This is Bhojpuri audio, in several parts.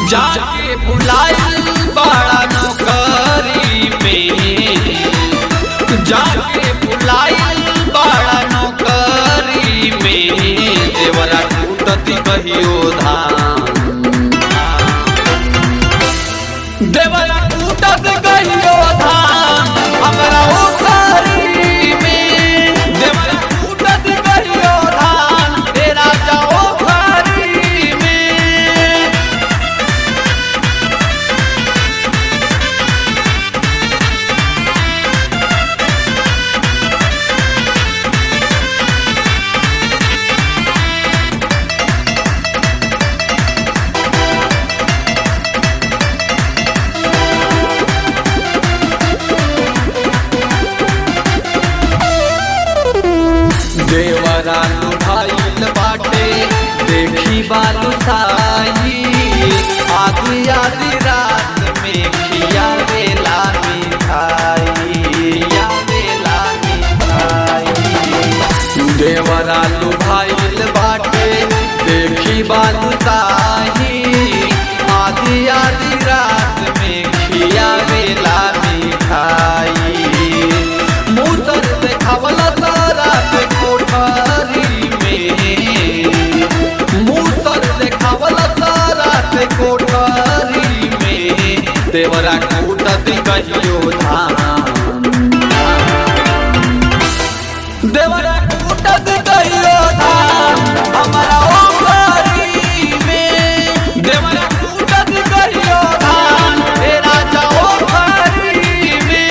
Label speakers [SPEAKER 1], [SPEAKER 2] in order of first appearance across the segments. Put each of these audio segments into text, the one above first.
[SPEAKER 1] जाके बुलाइल बड़ा नौकरी में, जाके बुलाइल बड़ा नौकरी में, देवरा टूटती कहियो धान, देवरा टूटत कहियो धान हमरा ओखरी में, देवरा टूटत कहियो धान तेरा जाओ घरी में। देवरा लुभाइल बाटे देखी बालू साई, आधी आधी रात में खियावेला मिठाई, खियावेला मिठाई। देवरा लुभाइल बाटे देखी बालू साई, आधी आधी रात में खियावेला मिठाई। मुसर देखावला सारा कोठरी में, मुसर देखावला सारा कोठरी में, देवरा कूटत कहियो धान, देवरा कूटत कहियो धान हमारा ओखरी में, देवरा कूटत कहियो धान तेरा जाओ घरी में।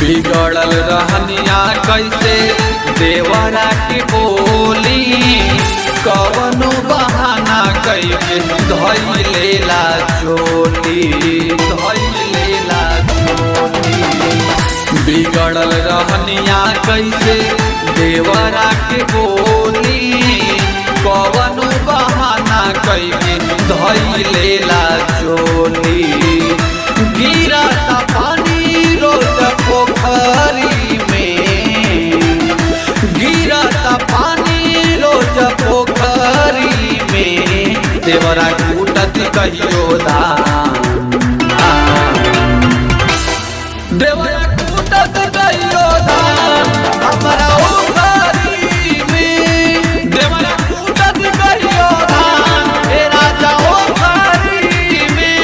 [SPEAKER 1] बिगड़ल रहनिया कैसे देवरा की बोली, कवनो बहाना कैके धइलेला चोली, धइलेला चोली। बिगड़ल रहनिया कैसे देवरा की बोली, कवनो बहाना कैके धइलेला चोली। गिरता पानी रोज पोखरी में, गिरता पानी रोज पोखरी में, देवरा कूटत कहियो धान, देवरा कूटत कहियो धान हमरा ओखरी में, देवरा कूटत कहियो धान तेरा जाओ घरी में।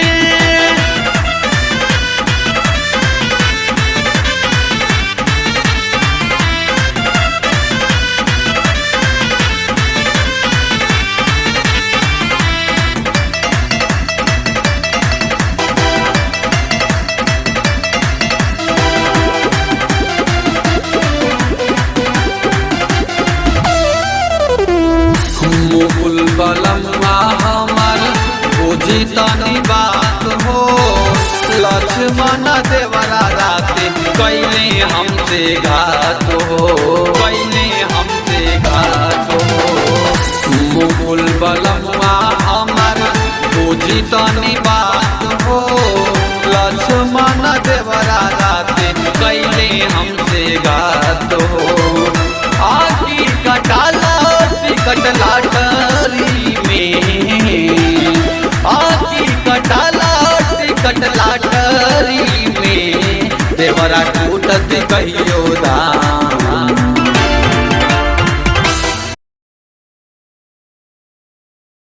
[SPEAKER 1] मुकुल बलम्मा हमर बुझी तनी बात हो, लक्ष्मण देवरा राते कैले हमसे घात हो, कैले हमसे घात हो। मुकुल बलम्मा हमर बुझी तनी बात हो, लक्ष्मण देवरा राते कैले हमसे घात हो। आखी कटाला टिकट लाटरी में, आखी कटाला टिकट लाटरी में, देवरा टूटत कहियो धान।